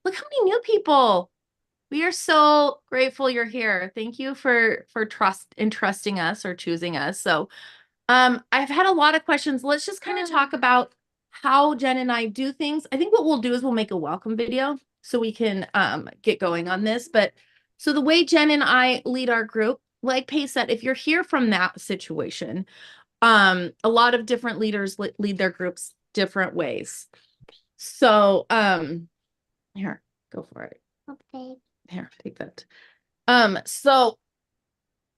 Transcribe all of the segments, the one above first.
Look how many new people. We are so grateful you're here. Thank you for trusting us or choosing us. So, I've had a lot of questions. Let's just kind of talk about how Jen and I do things. I think what we'll do is we'll make a welcome video so we can get going on this. But so the way Jen and I lead our group, like Pace said, if you're here from that situation, a lot of different leaders lead their groups different ways. So, here, go for it. Okay. Here, take that. So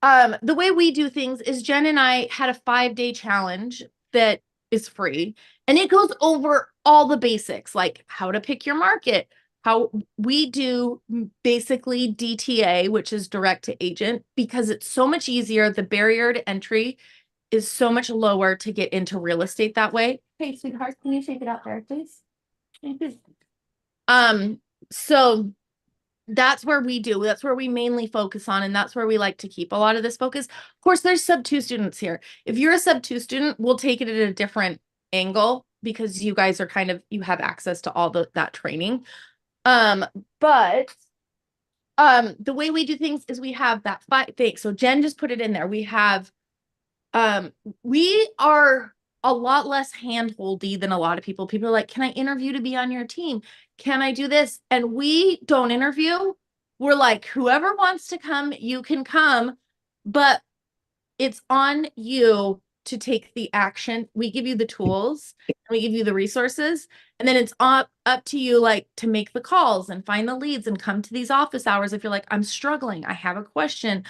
the way we do things is Jen and I had a 5-day challenge that is free, and it goes over all the basics, like how to pick your market, how we do basically DTA, which is direct to agent, because it's so much easier. The barrier to entry is so much lower to get into real estate that way. Hey, sweetheart, can you take it out there, please? Um, so that's where that's where we mainly focus on, and that's where we like to keep a lot of this focus. Of course, there's sub 2 students here. If you're a sub 2 student, we'll take it at a different angle because you guys are you have access to all that training. But the way we do things is we have that 5 things. So Jen just put it in there. We are a lot less handholdy than a lot of people. People are like, can I interview to be on your team? Can I do this? And we don't interview. We're like, whoever wants to come, you can come, but it's on you to take the action. We give you the tools, we give you the resources, and then it's up to you, like, to make the calls and find the leads and come to these office hours. If you're like, I'm struggling, I have a question,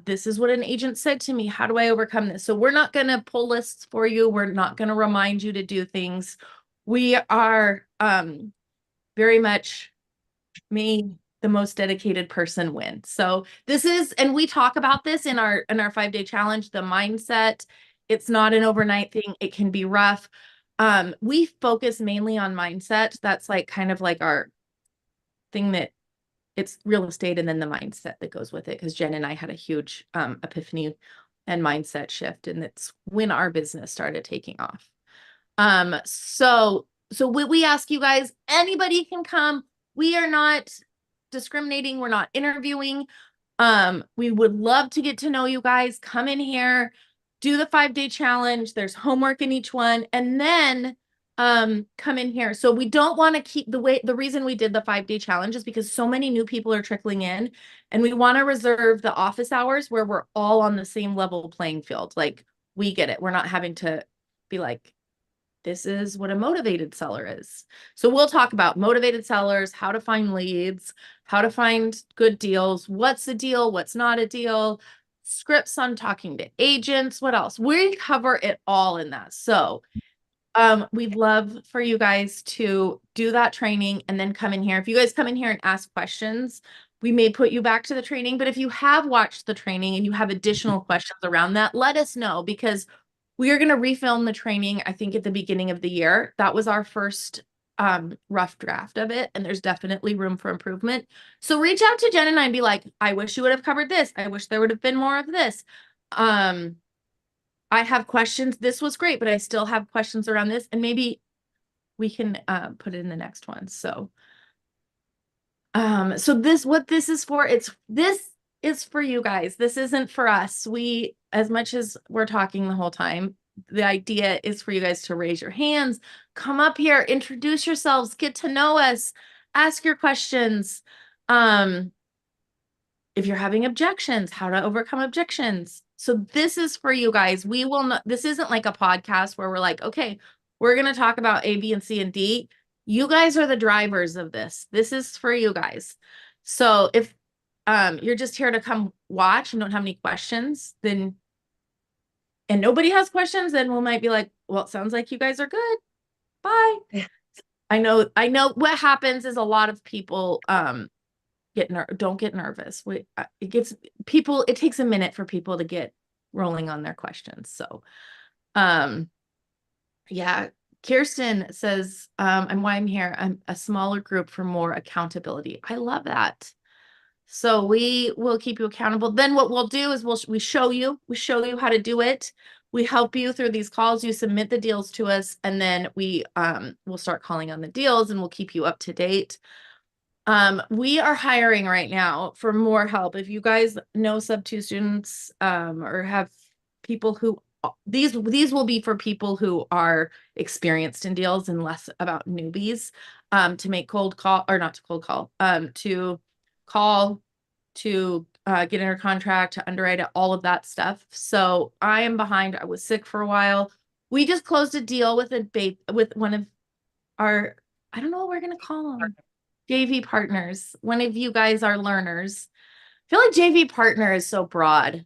this is what an agent said to me. How do I overcome this? So we're not going to pull lists for you. We're not going to remind you to do things. We are very much me, the most dedicated person win. So this is, and we talk about this in our 5-day challenge, the mindset. It's not an overnight thing. It can be rough. We focus mainly on mindset. That's like kind of like our thing, that it's real estate and then the mindset that goes with it, because Jen and I had a huge epiphany and mindset shift, and it's when our business started taking off. So we ask you guys, anybody can come. We are not discriminating. We're not interviewing. We would love to get to know you guys. Come in here, do the 5-day challenge. There's homework in each one, and then come in here. So we don't want to keep the reason we did the 5-day challenge is because so many new people are trickling in, and we want to reserve the office hours where we're all on the same level playing field. Like, we get it. We're not having to be like, this is what a motivated seller is. So we'll talk about motivated sellers, how to find leads, how to find good deals, what's a deal, what's not a deal, scripts on talking to agents, what else? We cover it all in that. So we'd love for you guys to do that training and then come in here. If you guys come in here and ask questions, we may put you back to the training. But if you have watched the training and you have additional questions around that, let us know, because we are going to refilm the training, I think, at the beginning of the year. That was our first rough draft of it, and there's definitely room for improvement. So reach out to Jen and I and be like, I wish you would have covered this. I wish there would have been more of this. I have questions. This was great, but I still have questions around this, and maybe we can put it in the next one. So what this is for, this is for you guys. This isn't for us. We, as much as we're talking the whole time, the idea is for you guys to raise your hands, come up here, introduce yourselves, get to know us, ask your questions. If you're having objections, how to overcome objections. So this is for you guys. We will not, this isn't like a podcast where we're like, okay, we're going to talk about A, B, and C, and D. You guys are the drivers of this. This is for you guys. So if you're just here to come watch and don't have any questions, then, and nobody has questions, then we might be like, well, it sounds like you guys are good. Bye. I know what happens is a lot of people don't get nervous. It takes a minute for people to get rolling on their questions. So yeah, Kirsten says, why I'm here. I'm a smaller group for more accountability. I love that. So we will keep you accountable. Then what we'll do is we show you how to do it. We help you through these calls. You submit the deals to us, and then we'll start calling on the deals, and we'll keep you up to date. We are hiring right now for more help. If you guys know sub 2 students, or have people who these will be for people who are experienced in deals and less about newbies, to make cold call, or not to cold call, to call, to get under contract, to underwrite it, all of that stuff. So I am behind. I was sick for a while. We just closed a deal with with one of our, I don't know what we're gonna call them, JV partners. One of you guys are learners. I feel like JV partner is so broad.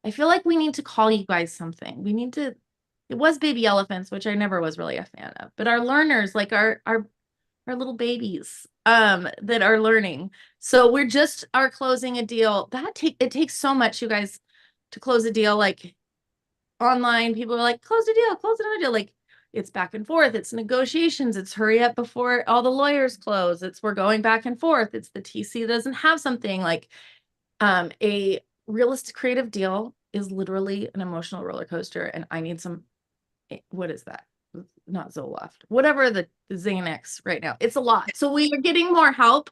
I feel like we need to call you guys something. We need to, it was baby elephants, which I never was really a fan of, but our learners, like our little babies that are learning. So we're just are closing a deal. It takes so much, you guys, to close a deal. Like online, people are like, close the deal, close another deal. Like it's back and forth, it's negotiations, it's hurry up before all the lawyers close, it's we're going back and forth, it's the TC doesn't have something. Like a realist creative deal is literally an emotional roller coaster, and I need some, what is that? Not Zoloft, whatever the Xanax right now. It's a lot. So we are getting more help.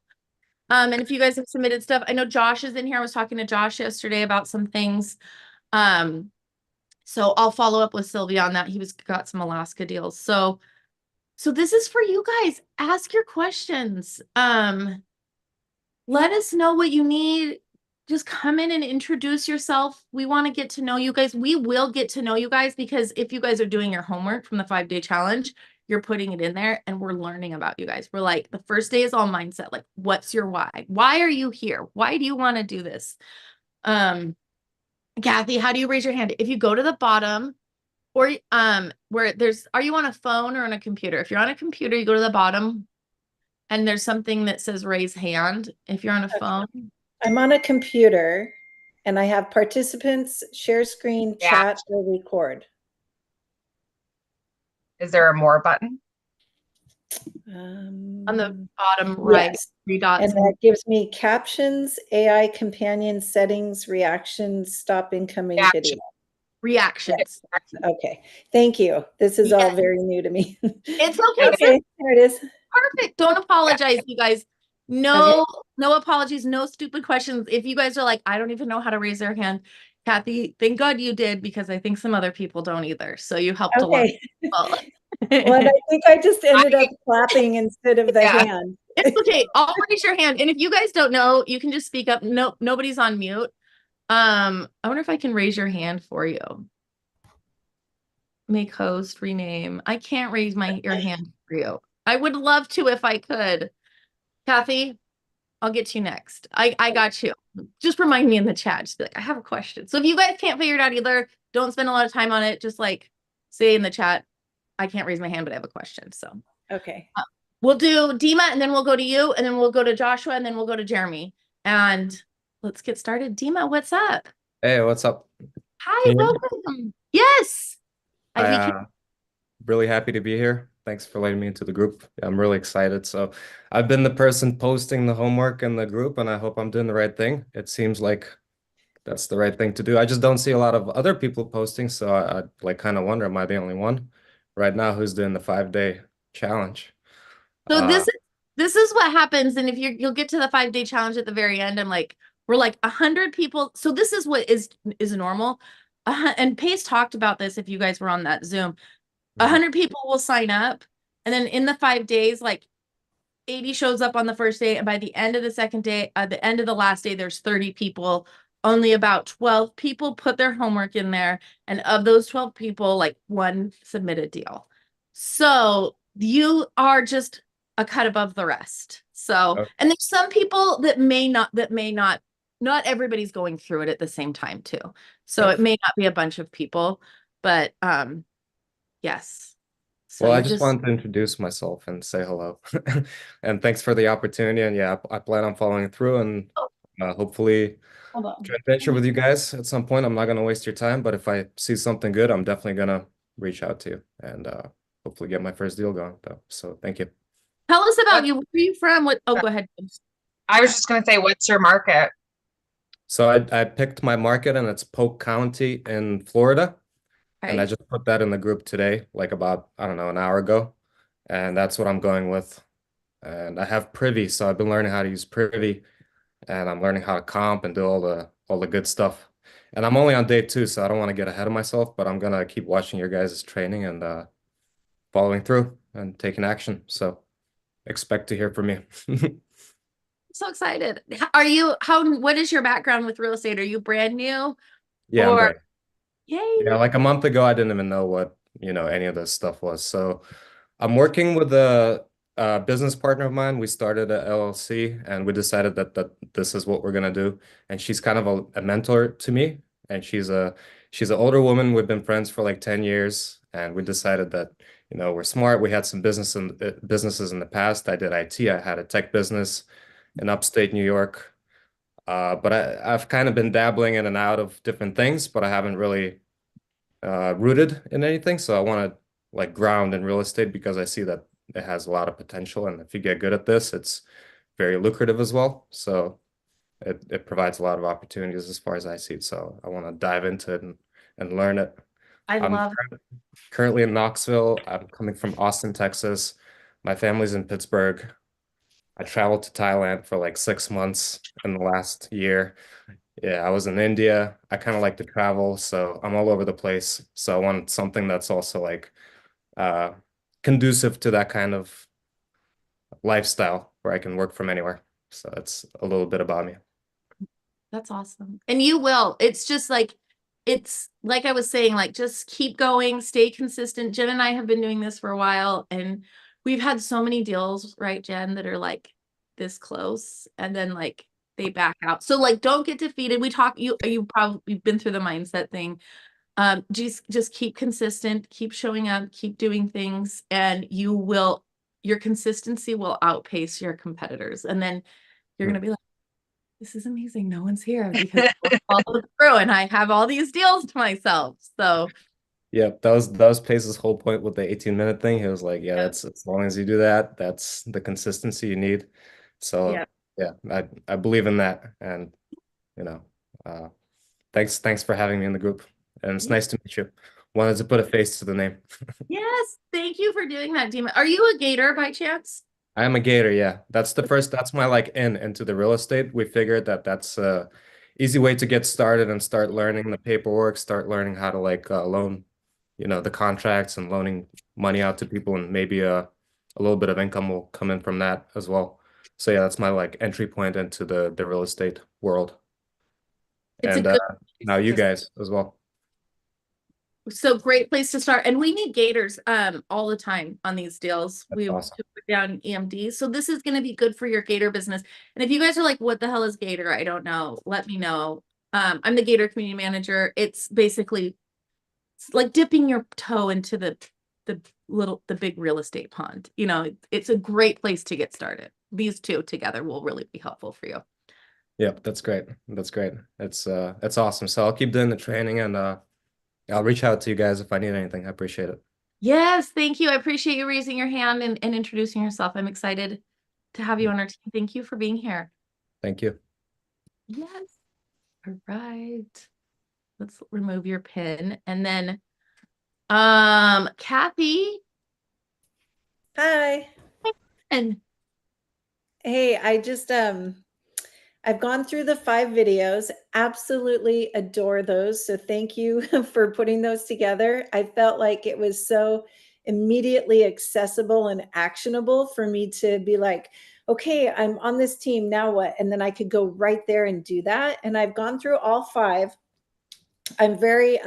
And if you guys have submitted stuff, I know Josh is in here. I was talking to Josh yesterday about some things. So I'll follow up with Sylvia on that. He was got some Alaska deals. So this is for you guys. Ask your questions. Let us know what you need. Just come in and introduce yourself. We want to get to know you guys. We will get to know you guys, because if you guys are doing your homework from the 5-day challenge, you're putting it in there and we're learning about you guys. We're like, the first day is all mindset. Like, what's your why? Why are you here? Why do you want to do this? Kathy, how do you raise your hand? If you go to the bottom, or where there's, are you on a phone or on a computer? If you're on a computer, you go to the bottom and there's something that says raise hand. If you're on a phone. I'm on a computer and I have participants, share screen, chat, or record. Is there a more button? On the bottom right, yes. 3 dots. And that gives me captions, AI companion settings, reactions, stop incoming video. Reactions. Okay. Thank you. This is all very new to me. It's okay. Okay, there it is. Perfect. Don't apologize, you guys. No, no apologies, no stupid questions. If you guys are like, I don't even know how to raise their hand, Kathy, thank God you did, because I think some other people don't either. So you helped a lot. Well, I think I just ended up clapping instead of the hand. It's okay. I'll raise your hand. And if you guys don't know, you can just speak up. No, nobody's on mute. I wonder if I can raise your hand for you. Make host, rename. I can't raise your hand for you. I would love to if I could. Kathy, I'll get to you next. I got you. Just remind me in the chat. Just be like, I have a question. So if you guys can't figure it out either, don't spend a lot of time on it. Just like say in the chat, I can't raise my hand, but I have a question. So okay. We'll do Dima, and then we'll go to you, and then we'll go to Joshua, and then we'll go to Jeremy. And let's get started. Dima, what's up? Hey, what's up? Hi, welcome. Yes. Really happy to be here. Thanks for letting me into the group. I'm really excited. So I've been the person posting the homework in the group, and I hope I'm doing the right thing. It seems like that's the right thing to do. I just don't see a lot of other people posting, so I like kind of wonder, am I the only one right now who's doing the 5-day challenge? So this is what happens, and if you'll get to the 5-day challenge at the very end. I'm like, we're like 100 people. So this is what is normal. And Pace talked about this if you guys were on that Zoom. 100 people will sign up, and then in the 5 days, like 80 shows up on the first day, and by the end of the second day, at the end of the last day, there's 30 people. Only about 12 people put their homework in there, and of those 12 people, like 1 submitted deal. So you are just a cut above the rest. So, and there's some people that may not everybody's going through it at the same time too. So it may not be a bunch of people, but yes. So well, I just wanted to introduce myself and say hello. And thanks for the opportunity. And yeah, I plan on following through and hopefully joint venture with you guys at some point. I'm not going to waste your time, but if I see something good, I'm definitely going to reach out to you and hopefully get my first deal going. So thank you. Tell us about you. Where are you from? Oh, go ahead. I was just going to say, what's your market? So I picked my market, and it's Polk County in Florida. Okay. And I just put that in the group today, like about, I don't know, an hour ago. And that's what I'm going with. and I have Privy, so I've been learning how to use Privy, and I'm learning how to comp and do all the good stuff. And I'm only on day 2, so I don't want to get ahead of myself, but I'm gonna keep watching your guys' training and following through and taking action. So expect to hear from me. So excited. What is your background with real estate? Are you brand new? Yeah, I'm Or brand yay. Yeah, like a month ago, I didn't even know what, any of this stuff was. So I'm working with a business partner of mine. We started a LLC and we decided that this is what we're gonna do. And she's kind of a mentor to me. And she's an older woman. We've been friends for like 10 years. And we decided that, we're smart. We had some businesses in the past. I did IT. I had a tech business in upstate New York. But I've kind of been dabbling in and out of different things, but I haven't really rooted in anything. So I want to like ground in real estate because I see that it has a lot of potential. And if you get good at this, it's very lucrative as well. So it provides a lot of opportunities as far as I see it. So I want to dive into it and learn it. I I'm love currently in Knoxville. I'm coming from Austin, Texas. My family's in Pittsburgh. I traveled to Thailand for like 6 months in the last year. Yeah, I was in India. I kind of like to travel, so I'm all over the place. So I want something that's also like uh conducive to that kind of lifestyle where I can work from anywhere. So that's a little bit about me. That's awesome. And you will. It's like I was saying, like just keep going, stay consistent. Jen and I have been doing this for a while and we've had so many deals, right, Jen, that are like this close and then like they back out. So like don't get defeated. You probably been through the mindset thing. Just keep consistent, keep showing up, keep doing things, and your consistency will outpace your competitors. And then you're gonna be like, this is amazing. No one's here because I followed through and I have all these deals to myself. So Yeah, that was Pace's whole point with the 18-minute thing. He was like, yeah, that's as long as you do that, that's the consistency you need. So yeah, I believe in that. And you know, uh thanks for having me in the group. And it's nice to meet you. Wanted to put a face to the name. yes, thank you for doing that, Dima. Are you a Gator by chance? I am a Gator, yeah. That's my like into the real estate. We figured that that's a easy way to get started and start learning the paperwork, start learning how to like loan, the contracts and loaning money out to people, and maybe a little bit of income will come in from that as well. So yeah, that's my like entry point into the real estate world. It's a And good now you guys as well. So great place to start. And we need Gators all the time on these deals. That's We awesome. put down EMD. So this is going to be good for your Gator business. And if you guys are like, what the hell is Gator? I don't know. Let me know. I'm the Gator community manager. It's basically like dipping your toe into the big real estate pond. It's a great place to get started. These two together will really be helpful for you. Yep, that's great. That's great. It's awesome. So I'll keep doing the training and I'll reach out to you guys if I need anything. I appreciate it. Yes, thank you. I appreciate you raising your hand and introducing yourself. I'm excited to have you on our team. Thank you for being here. Thank you. Yes. All right. Let's remove your pin. And then Kathy. Hi. And Hey, I just I've gone through the 5 videos, absolutely adore those. So thank you for putting those together. I felt like it was so immediately accessible and actionable for me to be like, okay, I'm on this team, now what? And then I could go right there and do that. And I've gone through all 5. I'm very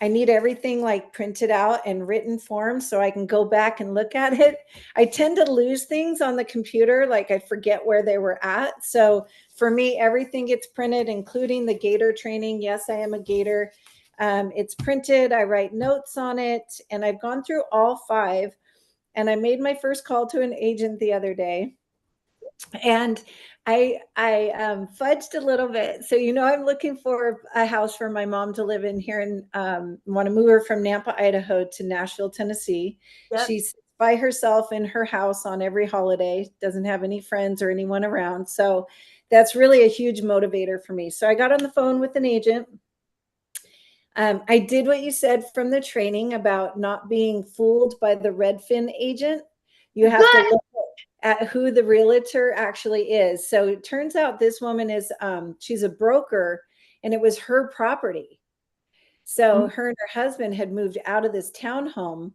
I need everything like printed out in written form so I can go back and look at it. I tend to lose things on the computer, like I forget where they were at. So for me, everything gets printed, including the Gator training. Yes, I am a Gator. It's printed. I write notes on it, and I've gone through all 5. And I made my first call to an agent the other day, and I fudged a little bit. So, I'm looking for a house for my mom to live in here and want to move her from Nampa, Idaho to Nashville, Tennessee. Yep. She's by herself in her house on every holiday, doesn't have any friends or anyone around. So that's really a huge motivator for me. So I got on the phone with an agent. I did what you said from the training about not being fooled by the Redfin agent. You have to look at who the realtor actually is. So it turns out this woman is, she's a broker, and it was her property. So her and her husband had moved out of this townhome,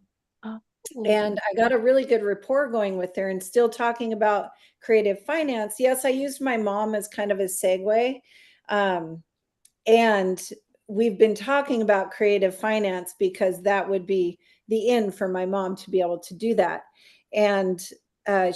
Oh. and I got a really good rapport going with her, and still talking about creative finance. Yes, I used my mom as kind of a segue. And we've been talking about creative finance because that would be the in for my mom to be able to do that. And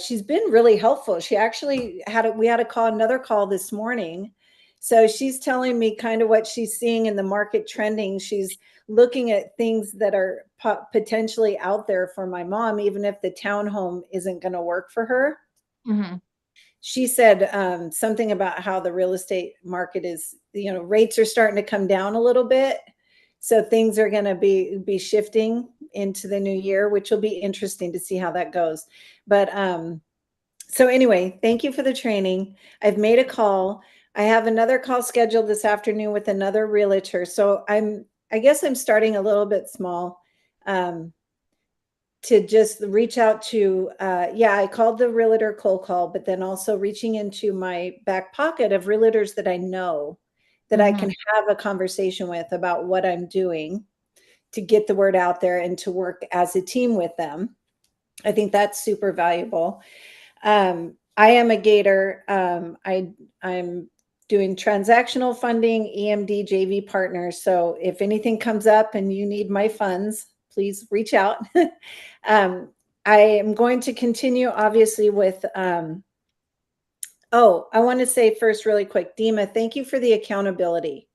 she's been really helpful. She actually we had another call this morning. So she's telling me kind of what she's seeing in the market trending. She's looking at things that are potentially out there for my mom, even if the townhome isn't going to work for her. Mm-hmm. She said something about how the real estate market is, rates are starting to come down a little bit. So things are going to be shifting into the new year, which will be interesting to see how that goes. But so anyway, thank you for the training. I've made a call. I have another call scheduled this afternoon with another realtor. So I guess I'm starting a little bit small. To just reach out to, I called the realtor cold call, but then also reaching into my back pocket of realtors that I know that I can have a conversation with about what I'm doing to get the word out there and to work as a team with them. I think that's super valuable. I am a Gator. I'm doing transactional funding, EMD, JV partners. So if anything comes up and you need my funds, please reach out. I am going to continue, obviously, with, I want to say first really quick, Dima, thank you for the accountability.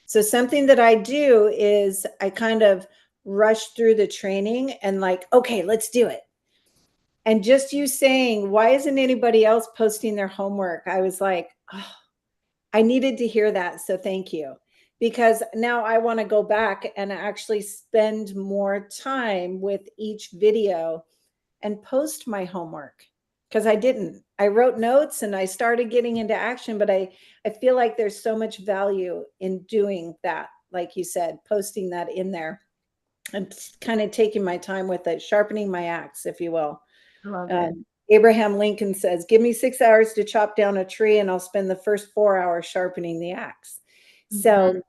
So something that I do is I kind of rush through the training and okay, let's do it. And just you saying, why isn't anybody else posting their homework? I was like, oh, I needed to hear that. So thank you. Because now I want to go back and actually spend more time with each video and post my homework, because I didn't. I wrote notes and I started getting into action, but I feel like there's so much value in doing that. Like you said, posting that in there and kind of taking my time with it, sharpening my axe, if you will. Love it. Abraham Lincoln says, give me 6 hours to chop down a tree and I'll spend the first 4 hours sharpening the axe. So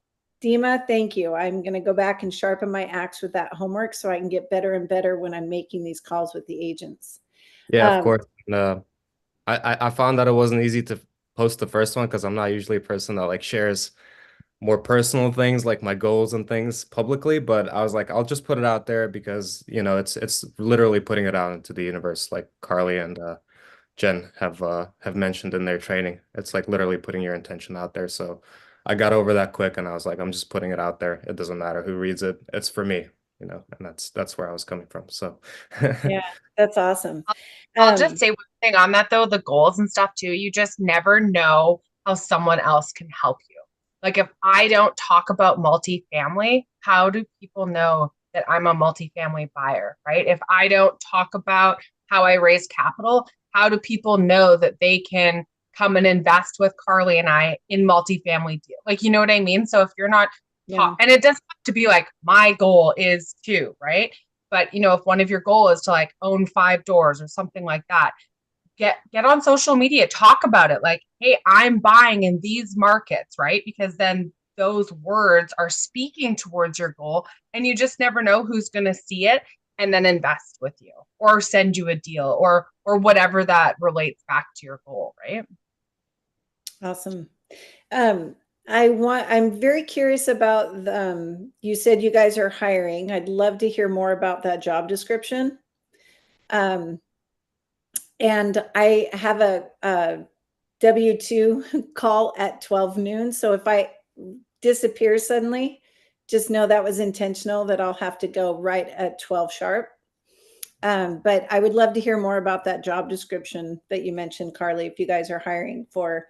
Dima, thank you. I'm going to go back and sharpen my axe with that homework so I can get better and better when I'm making these calls with the agents. Yeah, of course. I found that it wasn't easy to post the first one because I'm not usually a person that shares more personal things like my goals and things publicly, but I was like, I'll just put it out there because it's literally putting it out into the universe, like Carly and Jen have mentioned in their training. It's like literally putting your intention out there. So I got over that quick and I was like, I'm just putting it out there. It doesn't matter who reads it. It's for me, and that's where I was coming from. So yeah, that's awesome. I'll just say one thing on that though, the goals and stuff too. You just never know how someone else can help you. Like if I don't talk about multifamily, how do people know that I'm a multifamily buyer, right? If I don't talk about how I raise capital, how do people know that they can come and invest with Carly and I in multifamily deal? Like, you know what I mean? So if you're not and it doesn't have to be like my goal is to, right? But if one of your goal is to own 5 doors or something like that, get on social media, talk about it. Like, hey, I'm buying in these markets, right? Because then those words are speaking towards your goal and you just never know who's going to see it and then invest with you or send you a deal or whatever that relates back to your goal, right? Awesome. I'm very curious about you said you guys are hiring. I'd love to hear more about that job description. And I have a W-2 call at 12 noon. So if I disappear suddenly, just know that was intentional, that I'll have to go right at 12 sharp. But I would love to hear more about that job description that you mentioned, Carly, if you guys are hiring for,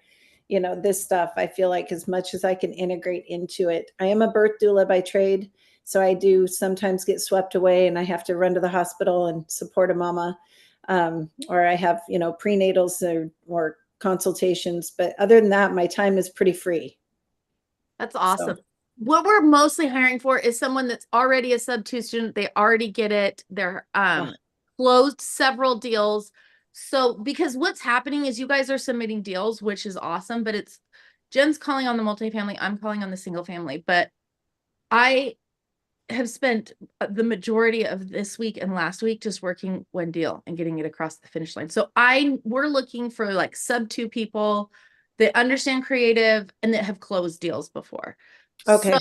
this stuff. I feel like as much as I can integrate into it. I am a birth doula by trade. So I do sometimes get swept away and I have to run to the hospital and support a mama. Or I have, prenatals or consultations. But other than that, my time is pretty free. That's awesome. So what we're mostly hiring for is someone that's already a sub-2 student. They already get it. They're closed several deals. So because what's happening is you guys are submitting deals, which is awesome, but it's Jen's calling on the multifamily, I'm calling on the single family, but I have spent the majority of this week and last week just working one deal and getting it across the finish line. So we're looking for like sub 2 people that understand creative and that have closed deals before. Okay. So,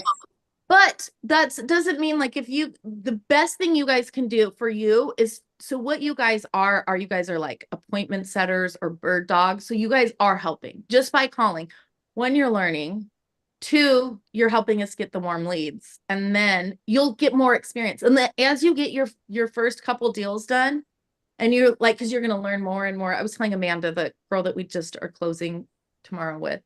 but doesn't mean like the best thing you guys can do for you is, so what you guys are you guys are like appointment setters or bird dogs. So you guys are helping just by calling. One, you're learning. Two, you're helping us get the warm leads, and then you'll get more experience. And then as you get your first couple deals done, and you're like, because you're going to learn more and more. I was telling Amanda, the girl that we just are closing tomorrow with,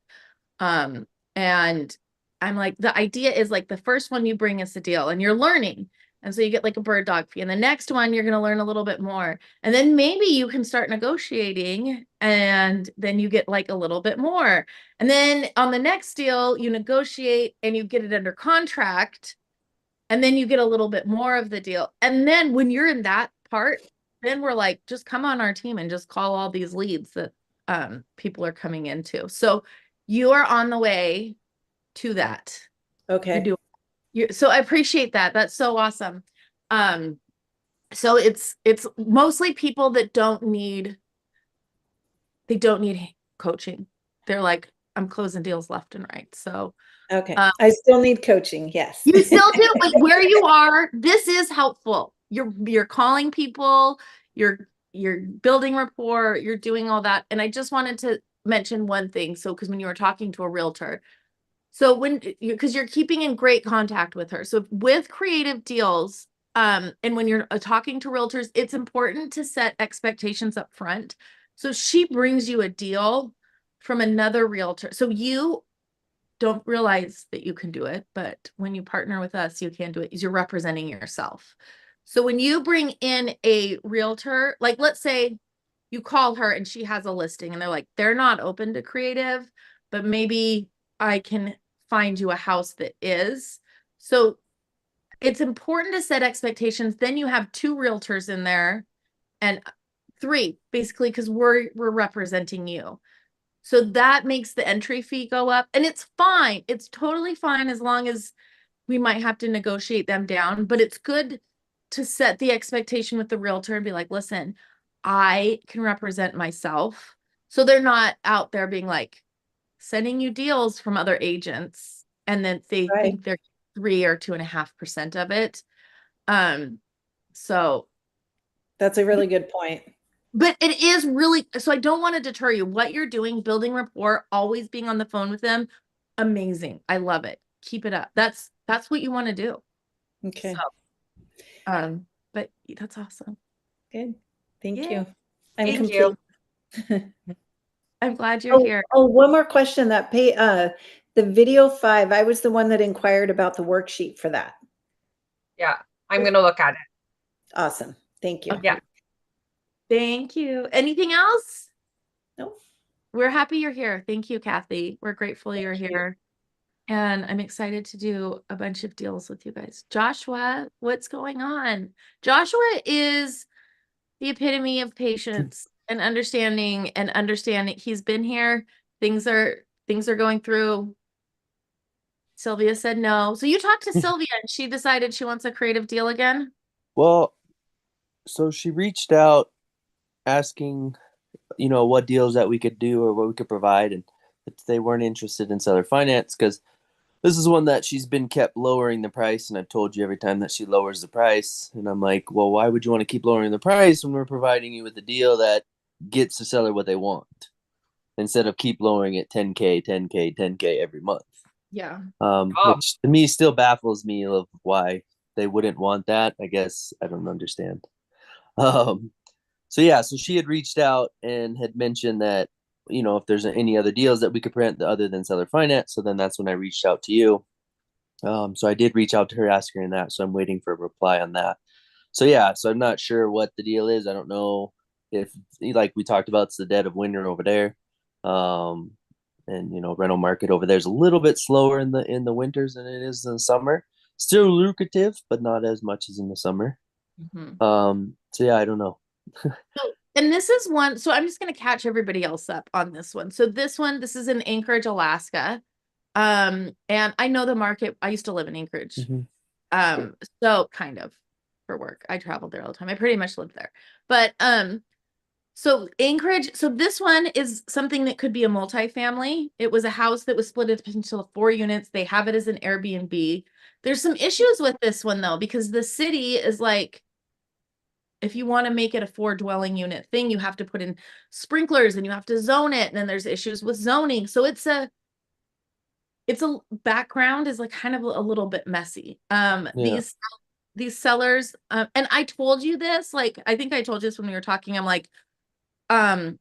and I'm like, the idea is like the first one you bring us a deal and you're learning. And so you get like a bird dog fee. And the next one, you're going to learn a little bit more. And then maybe you can start negotiating and then you get like a little bit more. And then on the next deal, you negotiate and you get it under contract. And then you get a little bit more of the deal. And then when you're in that part, then we're like, just come on our team and just call all these leads that people are coming into. So you are on the way to that. Okay. So I appreciate that. That's so awesome. So it's mostly people that don't need coaching. They're like, I'm closing deals left and right. So Okay. I still need coaching. Yes. you still do, but where you are, this is helpful. You're calling people, you're building rapport, you're doing all that. And I just wanted to mention one thing. So, because when you were talking to a realtor, so because you're keeping in great contact with her. So with creative deals, and when you're talking to realtors, it's important to set expectations up front. So she brings you a deal from another realtor. So you don't realize that you can do it, but when you partner with us, you can do it. You're representing yourself. So when you bring in a realtor, like let's say you call her and she has a listing and they're like, they're not open to creative, but maybe I can find you a house that is. So it's important to set expectations. Then you have 2 realtors in there and 3 basically, because we're representing you. So that makes the entry fee go up, and it's fine. It's totally fine as long as we might have to negotiate them down, but it's good to set the expectation with the realtor and be like, listen, I can represent myself. So they're not out there being like sending you deals from other agents and then they Right. think they're 3 or 2.5% of it. So That's a really good point. but it is really, so I don't want to deter you. What you're doing, building rapport, always being on the phone with them, amazing. I love it. Keep it up. That's what you want to do. Okay. So, but that's awesome. Good. Thank Yeah. you. I'm Thank complete. you. I'm glad you're here. Oh, one more question. The video 5, I was the one that inquired about the worksheet for that. Yeah, I'm going to look at it. Awesome. Thank you. Okay. Yeah. Thank you. Anything else? Nope. We're happy you're here. Thank you, Kathy. We're grateful you're you. here. And I'm excited to do a bunch of deals with you guys. Joshua, what's going on? Joshua is the epitome of patience and understanding he's been here. Things are going through. Sylvia said no. So you talked to Sylvia and she decided she wants a creative deal again? Well, so she reached out asking, what deals that we could do or what we could provide, and they weren't interested in seller finance because this is one that she's been kept lowering the price, and I've told you every time that she lowers the price, and I'm like, well, why would you want to keep lowering the price when we're providing you with a deal that gets the seller what they want instead of keep lowering it 10K, 10K, 10K every month? Yeah. Which to me still baffles me of why they wouldn't want that. I guess I don't understand. So she had reached out and had mentioned that, if there's any other deals that we could print other than seller finance. So then that's when I reached out to you. So I did reach out to her asking her that. So I'm waiting for a reply on that. So I'm not sure what the deal is. I don't know if, like we talked about, it's the dead of winter over there. And rental market over there is a little bit slower in the winters than it is in the summer. Still lucrative, but not as much as in the summer. Mhm. I don't know. And this is one, so I'm just going to catch everybody else up on this one. So this is in Anchorage, Alaska. And I know the market. I used to live in Anchorage. So kind of for work. I traveled there all the time. I pretty much lived there. But so Anchorage, so this one is something that could be a multifamily. It was a house that was split into 4 units. They have it as an Airbnb. There's some issues with this one though, because the city is like, if you want to make it a 4 dwelling unit thing, you have to put in sprinklers and you have to zone it. And then there's issues with zoning. So it's a background is like kind of a little bit messy. These sellers, and I told you this, like, I think I told you this when we were talking. I'm like,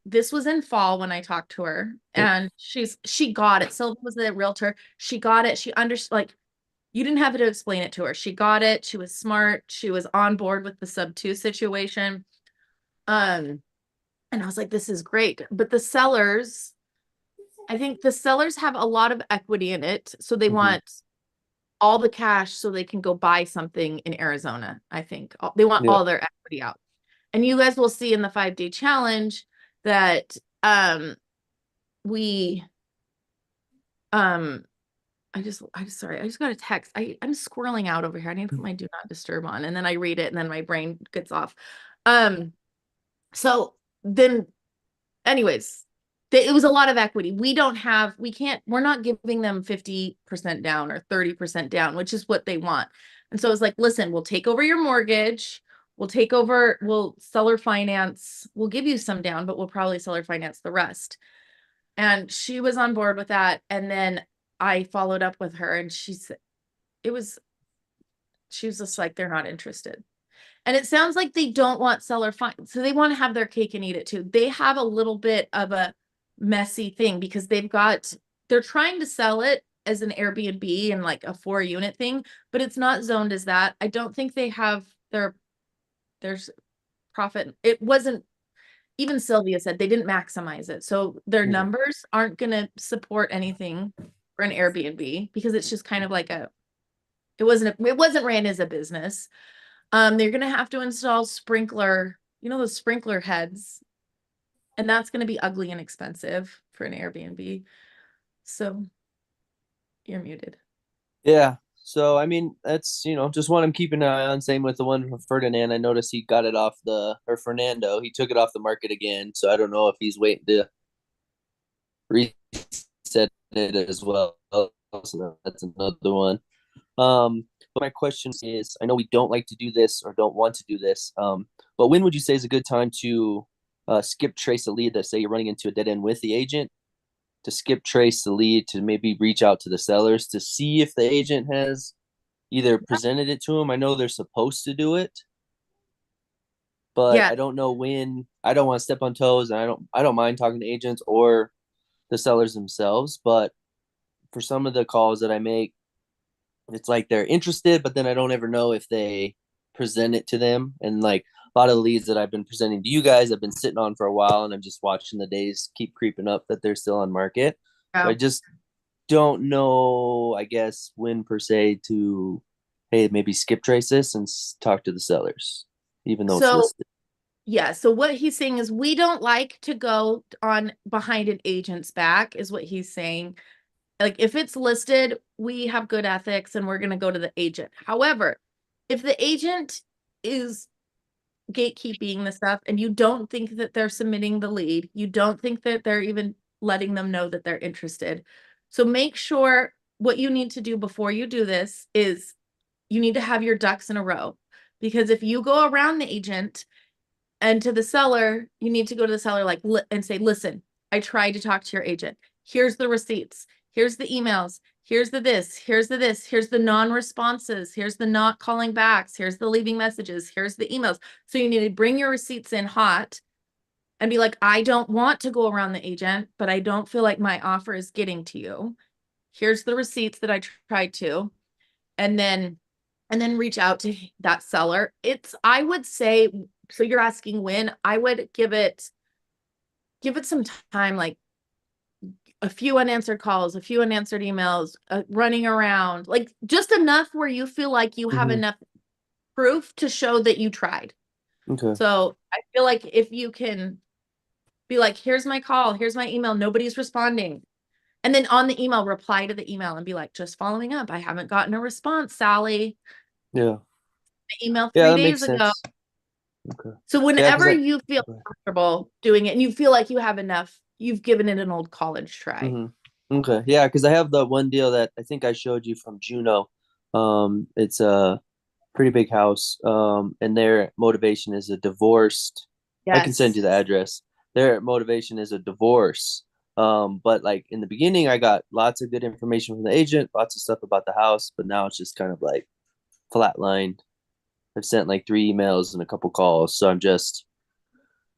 this was in fall when I talked to her, and she got it. Sylvia was the realtor. She got it. She understood, like, you didn't have to explain it to her. She got it. She was smart. She was on board with the sub 2 situation. And I was like, this is great. But the sellers, I think the sellers have a lot of equity in it. So they want all the cash so they can go buy something in Arizona. I think they want all their equity out. And you guys will see in the 5-day challenge that I just got a text. I'm squirreling out over here. I need to put my do not disturb on, and then I read it and then my brain gets off. So then anyways, it was a lot of equity. We're not giving them 50% down or 30% down, which is what they want. And so I was like, listen, we'll take over your mortgage. We'll seller finance. We'll give you some down, but we'll probably seller finance the rest. And she was on board with that. And then I followed up with her and she was just like, they're not interested. And it sounds like they don't want seller finance. So they want to have their cake and eat it too. They have a little bit of a messy thing because they're trying to sell it as an Airbnb and like a 4 unit thing, but it's not zoned as that. I don't think they have there's profit. It wasn't, even Sylvia said they didn't maximize it. So their numbers aren't going to support anything for an Airbnb because it's just kind of like it wasn't ran as a business. They're going to have to install sprinkler, those sprinkler heads, and that's going to be ugly and expensive for an Airbnb. So you're muted. Yeah. So, I mean, that's, just one I'm keeping an eye on. Same with the one from Ferdinand. I noticed he got it off or Fernando, he took it off the market again. So I don't know if he's waiting to reset it as well. So that's another one. But my question is, I know we don't like to do this or don't want to do this. But when would you say is a good time to skip trace a lead that say you're running into a dead end with the agent? To skip trace the lead, to maybe reach out to the sellers to see if the agent has either presented it to them. I know they're supposed to do it, but I don't know when. I don't want to step on toes, and I don't mind talking to agents or the sellers themselves. But for some of the calls that I make, it's like they're interested, but then I don't ever know if they present it to them. And like a lot of the leads that I've been presenting to you guys, I've been sitting on for a while, and I'm just watching the days keep creeping up that they're still on market. So I just don't know, I guess, when per se to, hey, maybe skip trace this and talk to the sellers, even though it's listed. Yeah. So what he's saying is we don't like to go on behind an agent's back, is what he's saying. Like if it's listed, we have good ethics and we're going to go to the agent. However, if the agent is gatekeeping the stuff and you don't think that they're submitting the lead, you don't think that they're even letting them know that they're interested. So make sure what you need to do before you do this is you need to have your ducks in a row, because if you go around the agent and to the seller, you need to go to the seller and say, listen, I tried to talk to your agent. Here's the receipts. Here's the emails. Here's the this. Here's the this. Here's the non-responses. Here's the not calling backs. Here's the leaving messages. Here's the emails. So you need to bring your receipts in hot and be like, I don't want to go around the agent, but I don't feel like my offer is getting to you. Here's the receipts that I tried to. And then reach out to that seller. I would say, so you're asking when, I would give it some time, like a few unanswered calls, a few unanswered emails, running around, like just enough where you feel like you have enough proof to show that you tried. Okay. So I feel like if you can be like, here's my call, here's my email, nobody's responding. And then on the email, reply to the email and be like, just following up. I haven't gotten a response, Sally. Yeah. I emailed Yeah, 3 that makes days ago. sense. Okay. So Yeah, 'cause whenever I you feel okay. comfortable doing it and you feel like you have enough, you've given it an old college try. Okay. Yeah, because I have the one deal that I think I showed you from Juno. It's a pretty big house. And their motivation is a divorced. I can send Yes. you the address. Their motivation is a divorce. But like in the beginning, I got lots of good information from the agent, lots of stuff about the house, but now it's just kind of like flatlined. I've sent like 3 emails and a couple calls, so I'm just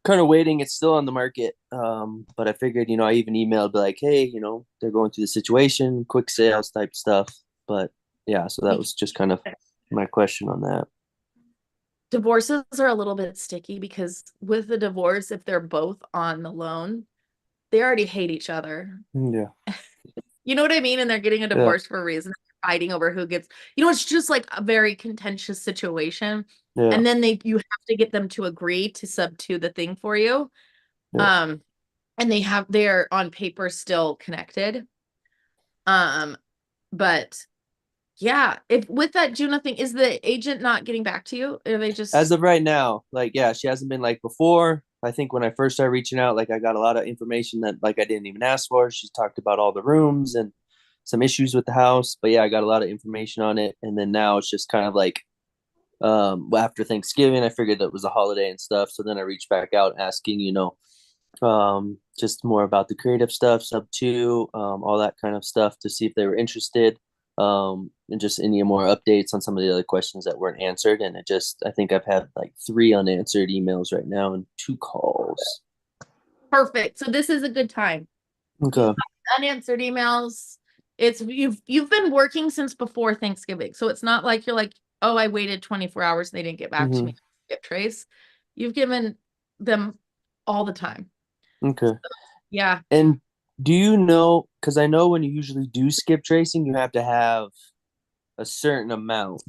kind of waiting. It's still on the market. But I figured, I even emailed like, hey, they're going through the situation, quick sales type stuff. But yeah, so that was just kind of my question on that. Divorces are a little bit sticky because with the divorce, if they're both on the loan, they already hate each other. Yeah. You know what I mean? And they're getting a Yeah. divorce for a reason, fighting over who gets, it's just like a very contentious situation. Yeah. And then you have to get them to agree to sub to the thing for you. Yeah. And they're on paper still connected. But yeah, if with that Juno thing, is the agent not getting back to you? Are they just As of right now, like, yeah, she hasn't been like before. I think when I first started reaching out, like I got a lot of information that like I didn't even ask for. She talked about all the rooms and some issues with the house. But yeah, I got a lot of information on it. And then now it's just kind of like after Thanksgiving, I figured that was a holiday and stuff. So then I reached back out asking, just more about the creative stuff, sub two, all that kind of stuff to see if they were interested. And just any more updates on some of the other questions that weren't answered. And I think I've had like 3 unanswered emails right now and 2 calls. perfect? So this is a good time. Okay. Unanswered emails. You've been working since before Thanksgiving. So it's not like you're like, oh, I waited 24 hours and they didn't get back to me. Skip trace. You've given them all the time. Okay. So, yeah. And do you know, because I know when you usually do skip tracing, you have to have a certain amount.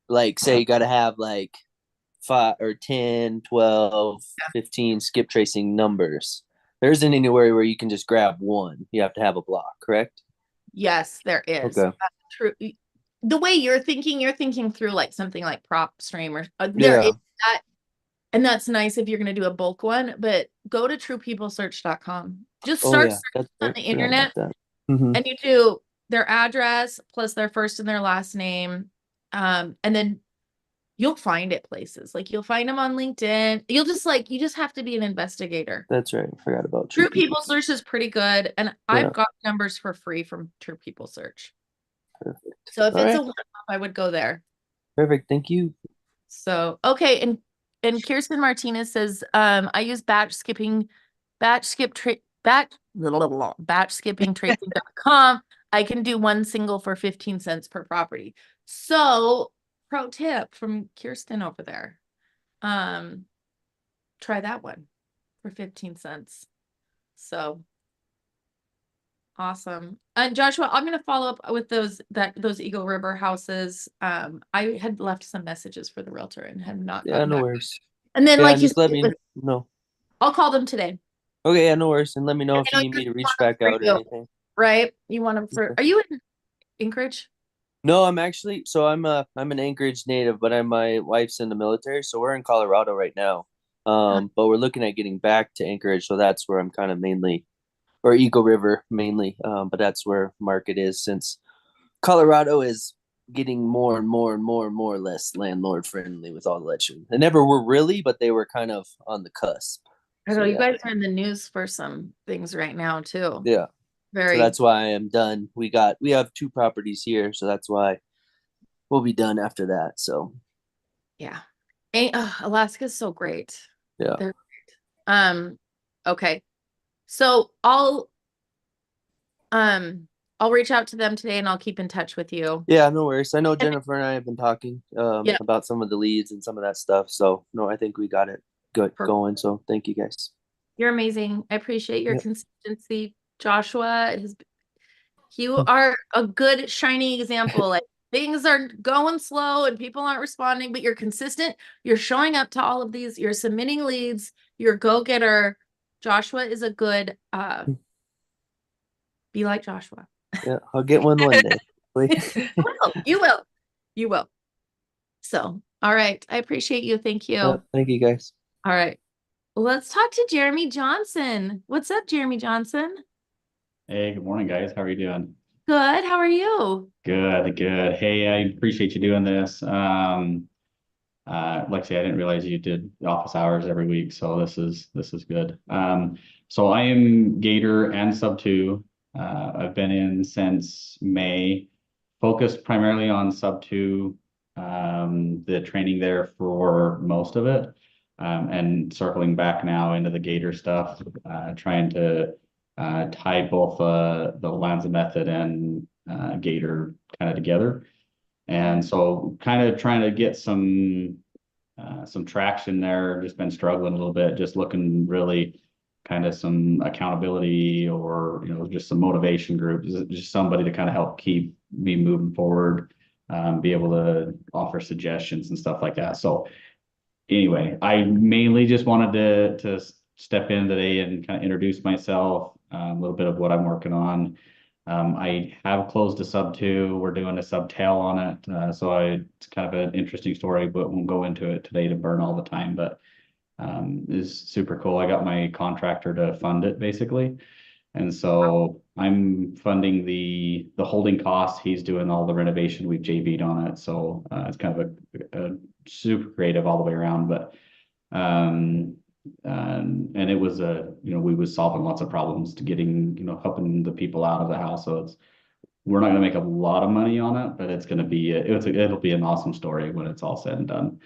Like, say you got to have like 5 or 10, 12, 15 skip tracing numbers. There isn't anywhere where you can just grab one. You have to have a block, correct? Yes, there is. Okay. That's true. The way you're thinking through like something like PropStream or there is that. And that's nice if you're going to do a bulk one, but go to truepeoplesearch.com. Just start searching on the internet and you do their address plus their first and their last name. And then you'll find it places. Like you'll find them on LinkedIn. You just have to be an investigator. That's right. I forgot about True People Search is pretty good. And I've got numbers for free from True People Search. Perfect. So if it's a one-off, I would go there. Perfect. Thank you. So, okay. And Kirsten Martinez says, I use batch skipping tracing.com. I can do one single for 15 cents per property. So pro tip from Kirsten over there. Try that one for 15 cents. So awesome. And Joshua, I'm going to follow up with those Eagle River houses. I had left some messages for the realtor and had not gotten no back. worries. And then like just let me know. I'll call them today. Okay, yeah, no worries. And let me know if you need me to reach back out or anything. Right? You want them for Are you in Anchorage? No, I'm actually I'm an Anchorage native, but my wife's in the military, so we're in Colorado right now. But we're looking at getting back to Anchorage, so that's where I'm kind of mainly, or Eagle River mainly. But that's where market is, since Colorado is getting more and more and more and more less landlord friendly with all the election. They never were really, but they were kind of on the cusp. I know you guys are in the news for some things right now too. Yeah. Very. So that's why I am done. We have 2 properties here, so that's why we'll be done after that. So yeah. Alaska's so great. Yeah. They're great. Okay. So I'll reach out to them today and I'll keep in touch with you. Yeah, no worries. I know Jennifer and I have been talking about some of the leads and some of that stuff. So no, I think we got it good going. So thank you guys. You're amazing. I appreciate your consistency. Joshua, you are a good shining example. Like things are going slow and people aren't responding, but you're consistent. You're showing up to all of these. You're submitting leads. You're a go-getter. Joshua is a good, be like Joshua. Yeah, I'll get one day. You will. You will. So, all right. I appreciate you. Thank you. Yeah, thank you guys. All right. Let's talk to Jeremy Johnson. What's up, Jeremy Johnson? Hey, good morning, guys. How are you doing? Good. How are you? Good, good. Hey, I appreciate you doing this. Like I say, I didn't realize you did office hours every week, so this is good. So I am Gator and Sub 2. I've been in since May, focused primarily on Sub 2, the training there for most of it, and circling back now into the Gator stuff, trying to tie both the Lanza method and Gator kind of together. And so kind of trying to get some traction there. Just been struggling a little bit, just looking really kind of some accountability or, just some motivation group, just somebody to kind of help keep me moving forward, be able to offer suggestions and stuff like that. So anyway, I mainly just wanted to step in today and kind of introduce myself, a little bit of what I'm working on. I have closed a Sub 2. We're doing a Sub tail on it. So it's kind of an interesting story, but won't go into it today to burn all the time, but is super cool. I got my contractor to fund it basically. And so I'm funding the holding costs. He's doing all the renovation. We've JV'd on it. So it's kind of a super creative all the way around, but and it was we was solving lots of problems to getting, helping the people out of the house. So we're not going to make a lot of money on it, but it's going to be, it'll be an awesome story when it's all said and done.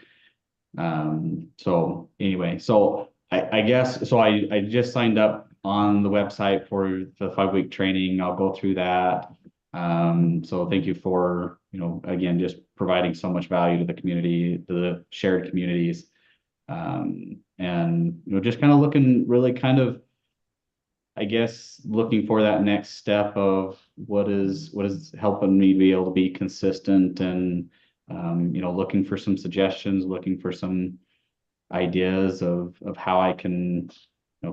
So anyway, so I guess, so I just signed up on the website for the 5-week training. I'll go through that. So thank you for, again, just providing so much value to the community, to the shared communities. And just kind of looking really kind of, I guess, looking for that next step of what is helping me be able to be consistent and looking for some suggestions, looking for some ideas of how I can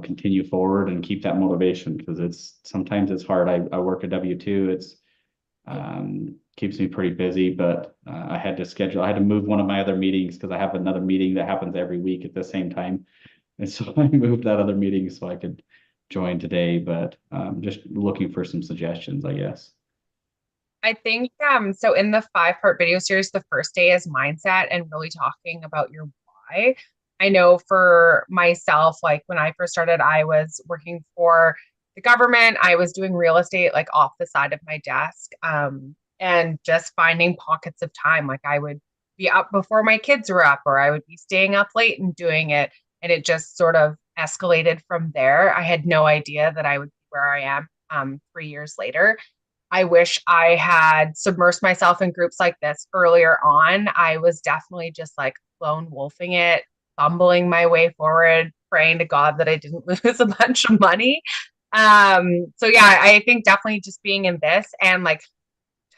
continue forward and keep that motivation, because sometimes it's hard. I work a W-2. It's keeps me pretty busy, but I had to move one of my other meetings because I have another meeting that happens every week at the same time. And so I moved that other meeting so I could join today, but just looking for some suggestions, I guess. I think so in the 5-part video series, the first day is mindset and really talking about your why. I know for myself, like when I first started, I was working for the government. I was doing real estate like off the side of my desk, and just finding pockets of time. Like I would be up before my kids were up, or I would be staying up late and doing it. And it just sort of escalated from there. I had no idea that I would be where I am 3 years later. I wish I had submersed myself in groups like this earlier on. I was definitely just like lone wolfing it, fumbling my way forward, praying to God that I didn't lose a bunch of money. So yeah, I think definitely just being in this and like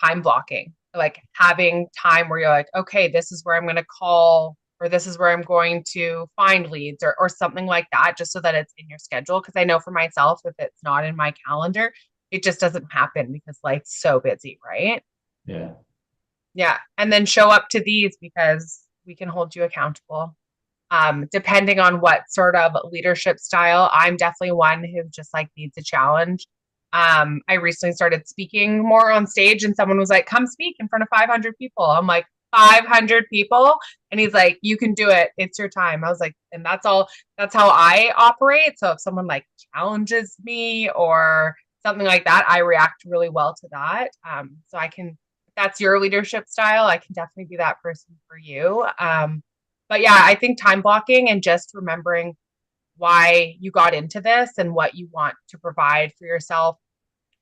time blocking, like having time where you're like, okay, this is where I'm going to call, or this is where I'm going to find leads or something like that, just so that it's in your schedule. Because I know for myself, if it's not in my calendar, it just doesn't happen because life's so busy, right? Yeah. Yeah. And then show up to these because we can hold you accountable. Depending on what sort of leadership style. I'm definitely one who just like needs a challenge. I recently started speaking more on stage, and someone was like, come speak in front of 500 people. I'm like, 500 people? And he's like, you can do it. It's your time. I was like, and that's how I operate. So if someone like challenges me or something like that, I react really well to that. So I can, if that's your leadership style, I can definitely be that person for you. But yeah, I think time blocking and just remembering why you got into this and what you want to provide for yourself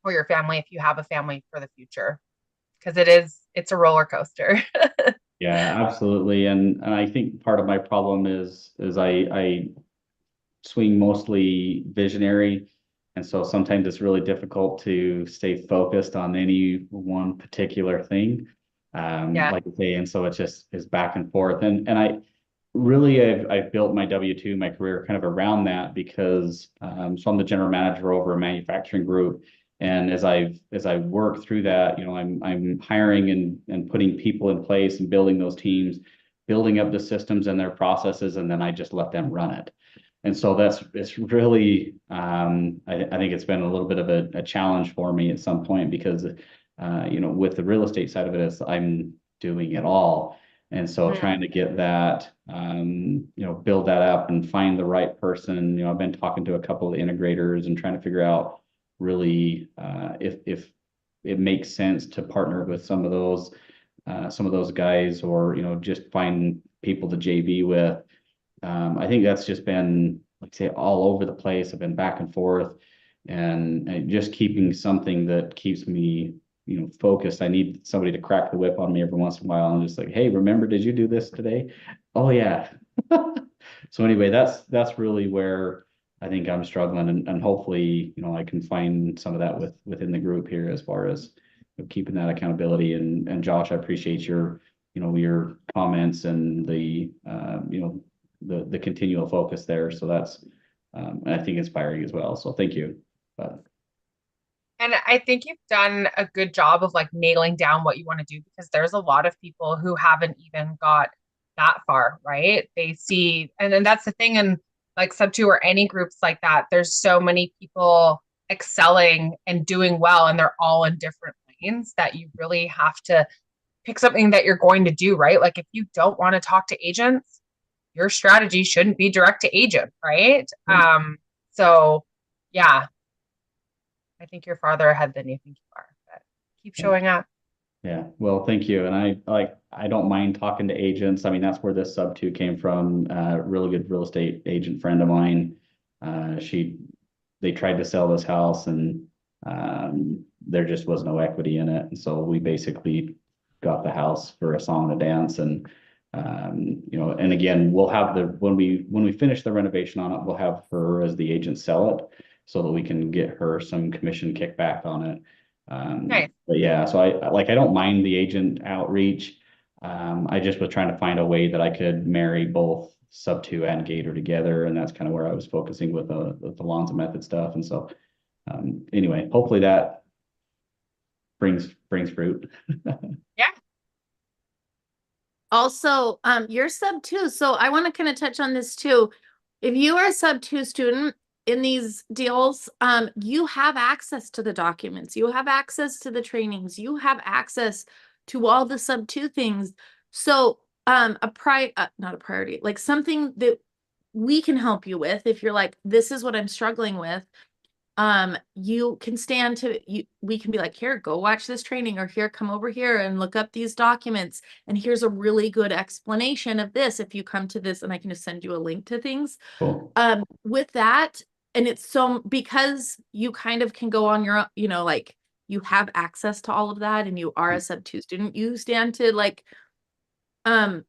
or your family, if you have a family, for the future, because it's a roller coaster. Yeah, absolutely. And I think part of my problem is I swing mostly visionary. And so sometimes it's really difficult to stay focused on any one particular thing. Yeah. like you say, and so it just is back and forth. And I really I've built my W-2, my career kind of around that because so I'm the general manager over a manufacturing group. And as I work through that, you know, I'm hiring and putting people in place and building those teams, building up the systems and their processes, and then I just let them run it. And so it's really I think it's been a little bit of a challenge for me at some point because you know, with the real estate side of it, is I'm doing it all. And so Mm. trying to get that, you know, build that up and find the right person. You know, I've been talking to a couple of integrators and trying to figure out really if it makes sense to partner with some of those guys, or, you know, just find people to JV with. I think that's just been, like I say, all over the place. I've been back and forth and just keeping something that keeps me, you know, focused. I need somebody to crack the whip on me every once in a while. I'm just like, hey, remember, did you do this today? Oh yeah. So anyway, that's really where I think I'm struggling, and hopefully, you know, I can find some of that within the group here as far as, you know, keeping that accountability. And Josh, I appreciate your, you know, your comments and the you know, the continual focus there. So that's and I think inspiring as well. So thank you. But And I think you've done a good job of like nailing down what you want to do, because there's a lot of people who haven't even got that far, right? They see, and then that's the thing, and like Sub2 or any groups like that, there's so many people excelling and doing well, and they're all in different lanes that you really have to pick something that you're going to do, right? Like if you don't want to talk to agents, your strategy shouldn't be direct to agent, right? So yeah, I think you're farther ahead than you think you are, but keep showing up. yeah, well, thank you. And I don't mind talking to agents. I mean, that's where this Sub2 came from. Really good real estate agent friend of mine. They tried to sell this house, and there just was no equity in it. And so we basically got the house for a song and a dance. And you know, and again, we'll have when we finish the renovation on it, we'll have her as the agent sell it so that we can get her some commission kickback on it. Nice. But yeah, so I don't mind the agent outreach. I just was trying to find a way that I could marry both Sub2 and Gator together, and that's kind of where I was focusing with the Lonza Method stuff. And so anyway, hopefully that brings fruit. Also, you're Sub2, so I want to kind of touch on this too. If you are a Sub2 student in these deals, you have access to the documents, you have access to the trainings, you have access to all the Sub2 things. So not a priority, like something that we can help you with if you're like, this is what I'm struggling with. You can we can be like, here, go watch this training, or here, come over here and look up these documents, and here's a really good explanation of this if you come to this, and I can just send you a link to things. Cool. With that, and it's so, because you kind of can go on your own, you know, like you have access to all of that, and you are a Sub2 student, you stand to like, you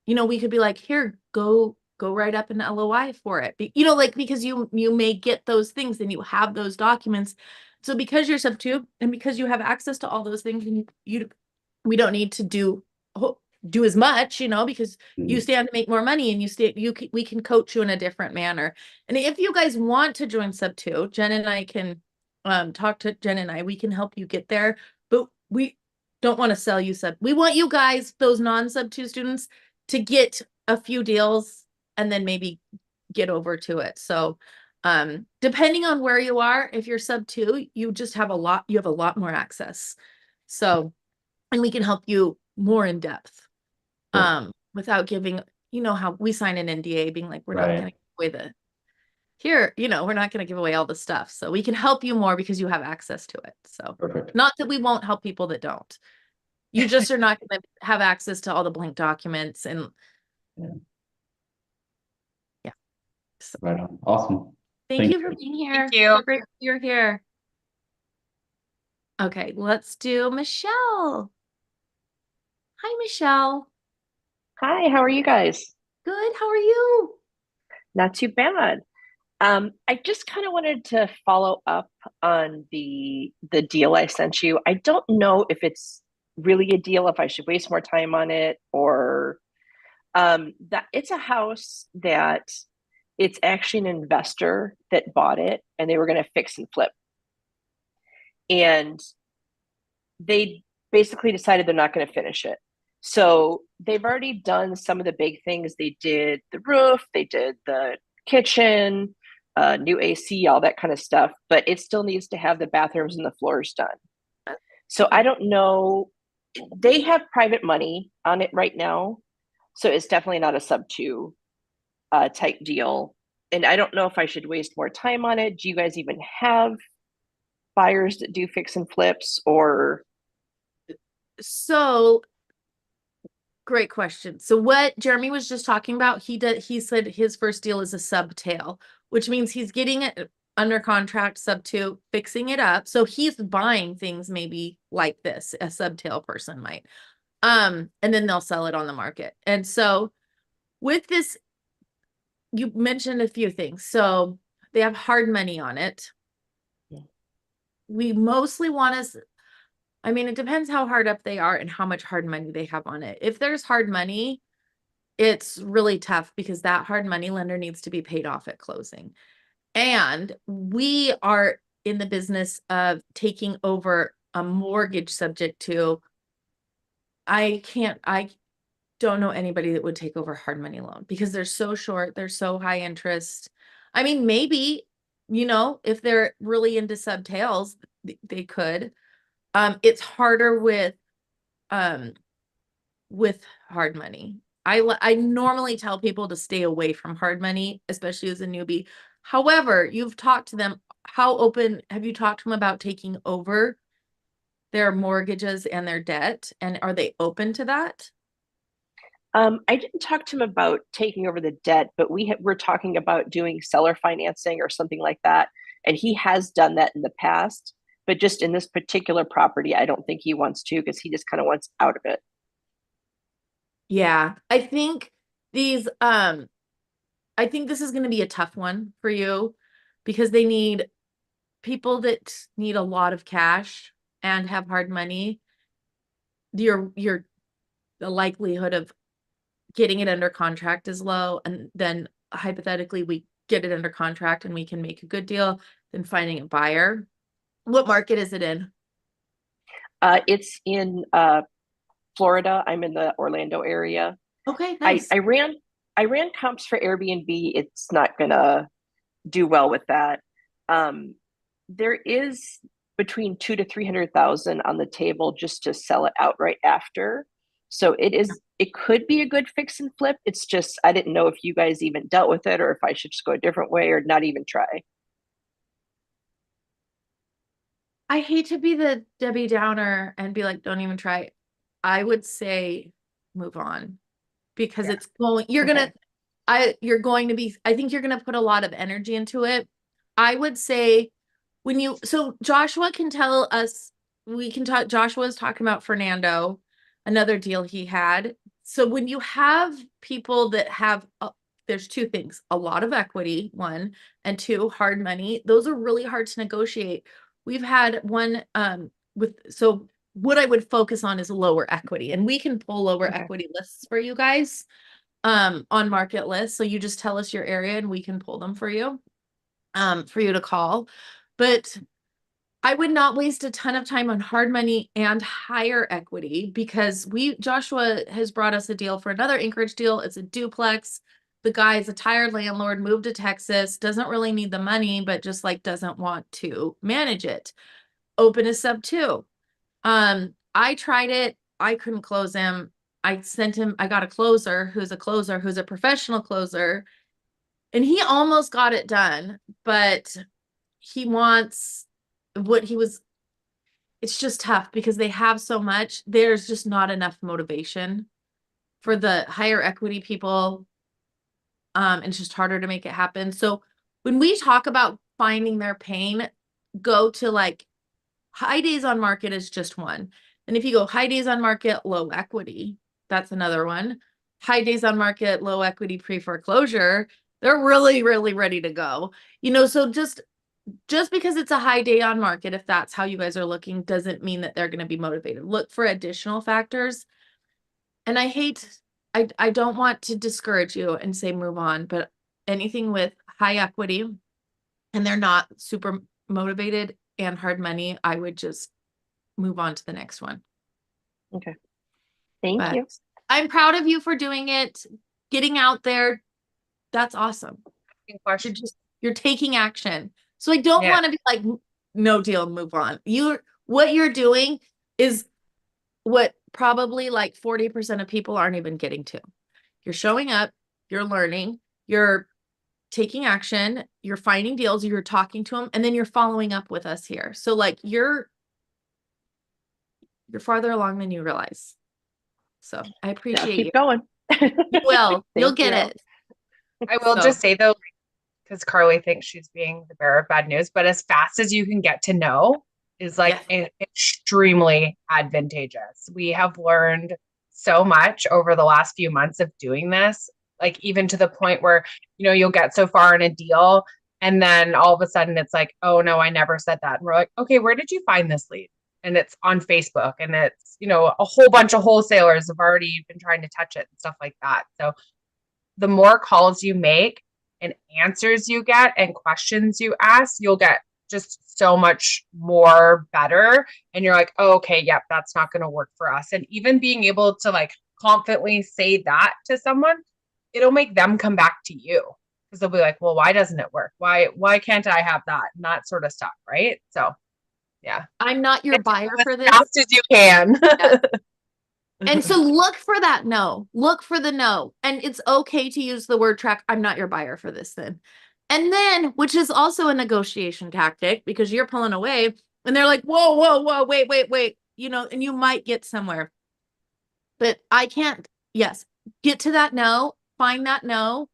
know, we could be like, here, go write up an LOI for it. You know, like, because you may get those things and you have those documents. So because you're Sub2 and because you have access to all those things, and we don't need to do as much, you know, because you stand to make more money, and we can coach you in a different manner. And if you guys want to join Sub2, Jen and I can talk to Jen and we can help you get there, but we don't want to sell you we want you guys, those non-Sub2 students, to get a few deals and then maybe get over to it. So depending on where you are, if you're Sub2, you have a lot more access. So, and we can help you more in depth without giving, you know, how we sign an NDA being like, we're not going to give away we're not going to give away all the stuff. So we can help you more because you have access to it. So Perfect. not that we won't help people that don't. You just are not going to have access to all the blank documents and So, right on. Awesome. thank you for being here. Thank you. So great you're here. Okay, let's do Michelle. Hi, Michelle. Hi, how are you guys? Good. How are you? Not too bad. I just kind of wanted to follow up on the deal I sent you. I don't know if it's really a deal, if I should waste more time on it, or that it's a house that it's actually an investor that bought it and they were going to fix and flip. And they basically decided they're not going to finish it. So they've already done some of the big things. They did the roof, they did the kitchen, new AC, all that kind of stuff, but it still needs to have the bathrooms and the floors done. So I don't know. They have private money on it right now. So it's definitely not a sub two type deal. And I don't know if I should waste more time on it. Do you guys even have buyers that do fix and flips, or? So great question. So what Jeremy was just talking about, he said his first deal is a subtail, which means he's getting it under contract, sub two, fixing it up. So he's buying things maybe like this, a subtail person might. And then they'll sell it on the market. And so with this, you mentioned a few things. So they have hard money on it. We mostly want to, I mean, it depends how hard up they are and how much hard money they have on it. If there's hard money, it's really tough because that hard money lender needs to be paid off at closing. And we are in the business of taking over a mortgage subject to, I don't know anybody that would take over hard money loan because they're so short, they're so high interest. I mean, maybe, if they're really into subtails, they could. It's harder with hard money. I normally tell people to stay away from hard money, especially as a newbie. However, you've talked to them. How open have you talked to them about taking over their mortgages and their debt? And are they open to that? I didn't talk to him about taking over the debt, but we're talking about doing seller financing or something like that. And he has done that in the past, but just in this particular property, I don't think he wants to because he just kind of wants out of it. Yeah, I think this is going to be a tough one for you because they need people that need a lot of cash and have hard money. The likelihood of getting it under contract is low, and then hypothetically we get it under contract and we can make a good deal, then finding a buyer. What market is it in? It's in Florida. I'm in the Orlando area. Okay, nice. I ran comps for Airbnb. It's not gonna do well with that. There is between 200,000 to 300,000 on the table just to sell it outright after. So it could be a good fix and flip. It's just, I didn't know if you guys even dealt with it or if I should just go a different way or not even try. I hate to be the Debbie Downer and be like, don't even try. I would say move on because it's going, I think you're going to put a lot of energy into it. I would say so Joshua can tell us, Joshua was talking about Fernando, another deal he had. So when you have people that have, there's two things, a lot of equity, one, and two, hard money. Those are really hard to negotiate. We've had one so what I would focus on is lower equity, and we can pull lower equity lists for you guys on market lists. So you just tell us your area and we can pull them for you to call. But I would not waste a ton of time on hard money and higher equity because Joshua has brought us a deal for another Anchorage deal. It's a duplex. The guy is a tired landlord, moved to Texas, doesn't really need the money, but just doesn't want to manage it. Open a sub two. I tried it. I couldn't close him. I got a closer who's a professional closer, and he almost got it done, but he wants it's just tough because they have so much. There's just not enough motivation for the higher equity people. And it's just harder to make it happen. So when we talk about finding their pain, go to high days on market is just one. And if you go high days on market, low equity, that's another one. High days on market, low equity pre-foreclosure, they're really, really ready to go. So just just because it's a high day on market, if that's how you guys are looking, doesn't mean that they're going to be motivated. Look for additional factors. And I don't want to discourage you and say move on, but anything with high equity and they're not super motivated and hard money, I would just move on to the next one. Okay. Thank But you. I'm proud of you for doing it, getting out there. That's awesome. You're taking action. So I don't want to be like, no deal, move on. What you're doing is what probably like 40% of people aren't even getting to. You're showing up, you're learning, you're taking action, you're finding deals, you're talking to them, and then you're following up with us here. So like you're farther along than you realize. So I appreciate you. Keep going. Well, you'll Thank get you. it. I will just say though, because Carly thinks she's being the bearer of bad news, but as fast as you can get to know is like extremely advantageous. We have learned so much over the last few months of doing this, like even to the point where, you'll get so far in a deal and then all of a sudden it's like, oh no, I never said that. And we're like, okay, where did you find this lead? And it's on Facebook and it's, a whole bunch of wholesalers have already been trying to touch it and stuff like that. So the more calls you make and answers you get and questions you ask, you'll get just so much more better. And you're like, oh, okay, yep, that's not going to work for us. And even being able to like confidently say that to someone, it'll make them come back to you because they'll be like, well, why doesn't it work? Why can't I have that? And that sort of stuff. Right. So yeah. I'm not your buyer for this. As fast as you can. Yeah. And so look for that no. Look for the no. And it's okay to use the word track. I'm not your buyer for this then. And then, which is also a negotiation tactic because you're pulling away and they're like, whoa, wait. And you might get somewhere. But I can't, get to that no, find that no,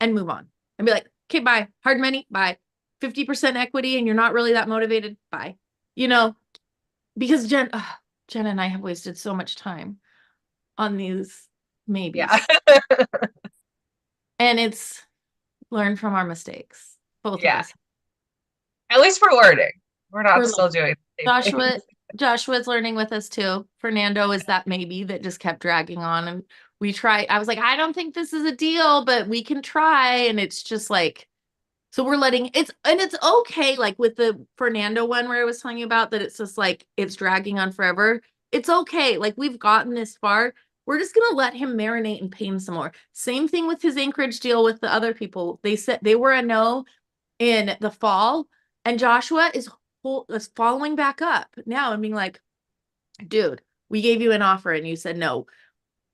and move on. And be like, okay, bye. Hard money, bye. 50% equity and you're not really that motivated, bye. Because Jen and I have wasted so much time on these maybes. Yeah. And it's learn from our mistakes. Both of us. At least we're learning. We're not still doing the same thing. Joshua's learning with us too. Fernando is that maybe that just kept dragging on and we try. I was like, I don't think this is a deal, but we can try. And it's just like, so we're letting it's okay. Like with the Fernando one where I was telling you about that, it's just like, it's dragging on forever. It's okay. Like we've gotten this far. We're just going to let him marinate in pain some more. Same thing with his Anchorage deal with the other people. They said they were a no in the fall and Joshua is following back up now and being like, dude, we gave you an offer and you said no.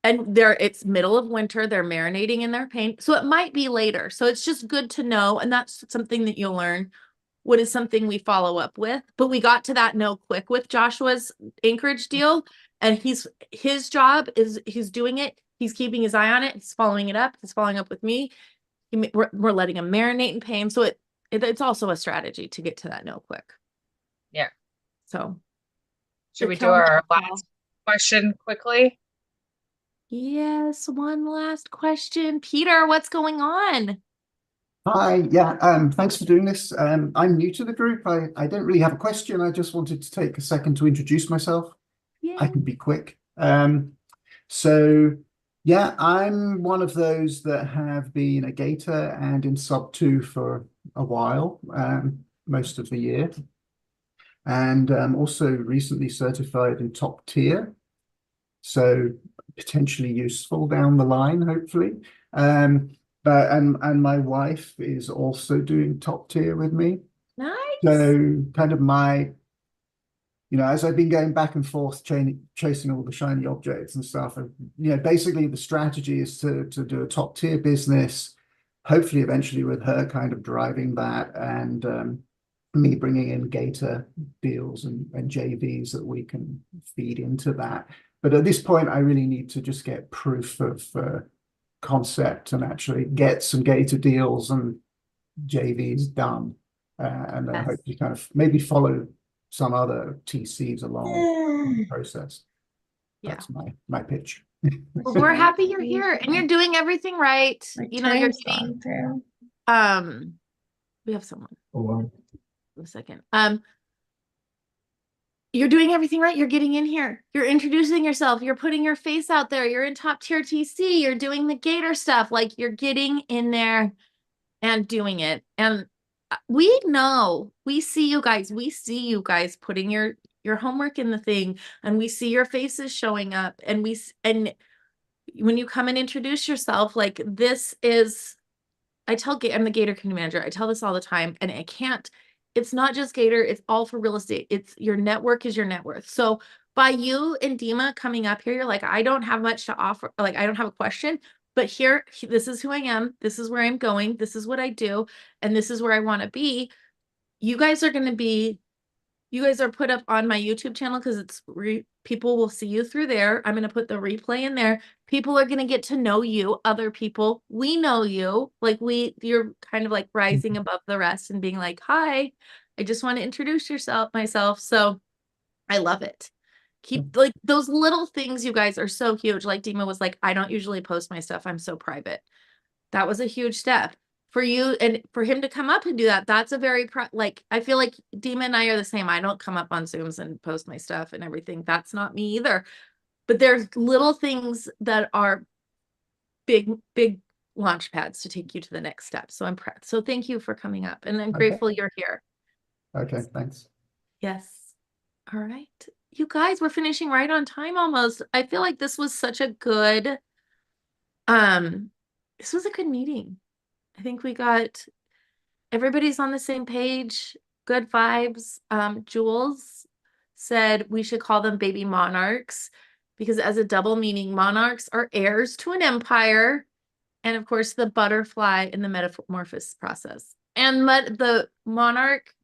And it's middle of winter. They're marinating in their pain. So it might be later. So it's just good to know. And that's something that you'll learn. What is something we follow up with? But we got to that no quick with Joshua's Anchorage deal. And his job is he's doing it. He's keeping his eye on it. He's following it up. He's following up with me. We're letting him marinate in pain. So it's also a strategy to get to that no quick. Yeah. So should we do our last question quickly? Yes, one last question. Peter, what's going on? Hi, thanks for doing this. I'm new to the group. I don't really have a question. I just wanted to take a second to introduce myself. Yeah. I can be quick. So yeah, I'm one of those that have been a gator and in sub 2 for a while, most of the year. And also recently certified in top tier. So potentially useful down the line, hopefully. But my wife is also doing top tier with me. Nice. So kind of my, as I've been going back and forth chasing all the shiny objects and stuff, basically the strategy is to do a top tier business, hopefully eventually with her kind of driving that and me bringing in gator deals and JVs that we can feed into that. But at this point, I really need to just get proof of concept and actually get some gator deals and JVs done. And then hopefully kind of maybe follow some other TCs along the process. Yeah. That's my pitch. Well, we're happy you're here and you're doing everything right. You're getting, we have someone. a second. You're doing everything right. You're getting in here. You're introducing yourself. You're putting your face out there. You're in top tier TC. You're doing the Gator stuff. Like you're getting in there and doing it. And we know, we see you guys. We see you guys putting your homework in the thing, and we see your faces showing up. And and when you come and introduce yourself, like this is, I'm the Gator community manager. I tell this all the time, and it's not just Gator, it's all for real estate. It's your network is your net worth. So by you and Dima coming up here, you're like, I don't have much to offer. Like, I don't have a question, but this is who I am. This is where I'm going. This is what I do. And this is where I want to be. You guys are put up on my YouTube channel because people will see you through there. I'm going to put the replay in there. People are going to get to know you. Other people, we know you. Like you're kind of like rising above the rest and being like, hi, I just want to introduce myself. So I love it. Keep like those little things, you guys are so huge. Like Dima was like, I don't usually post my stuff. I'm so private. That was a huge step for you, and for him to come up and do that. That's a very I feel like Dima and I are the same. I don't come up on Zooms and post my stuff and everything. That's not me either. But there's little things that are big launch pads to take you to the next step. So I'm proud. So thank you for coming up, and I'm grateful you're here. Okay, thanks. Yes. All right. You guys, we're finishing right on time almost. I feel like this was such a good this was a good meeting. I think everybody's on the same page, good vibes. Jules said we should call them baby monarchs because as a double meaning, monarchs are heirs to an empire. And of course, the butterfly in the metamorphosis process. And the monarch,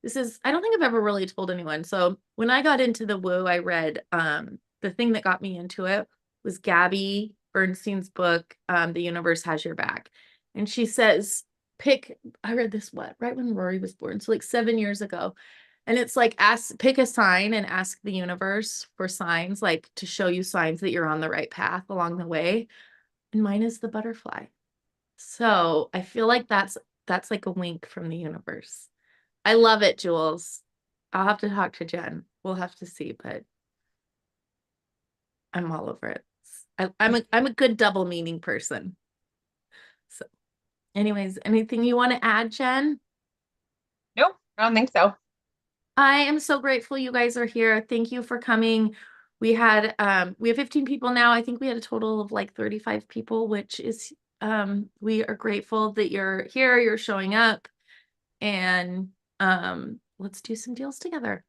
I don't think I've ever really told anyone. So when I got into the woo, I read, the thing that got me into it was Gabby Bernstein's book, The Universe Has Your Back. And she says, I read this right when Rory was born. So like 7 years ago. And it's like, pick a sign and ask the universe for signs, like to show you signs that you're on the right path along the way. And mine is the butterfly. So I feel like that's like a wink from the universe. I love it, Jules. I'll have to talk to Jen. We'll have to see, but I'm all over it. I'm a good double meaning person. So anyways, anything you want to add, Jen? Nope, I don't think so. I am so grateful you guys are here. Thank you for coming. We have 15 people now. I think we had a total of like 35 people, which is we are grateful that you're here, you're showing up, and let's do some deals together.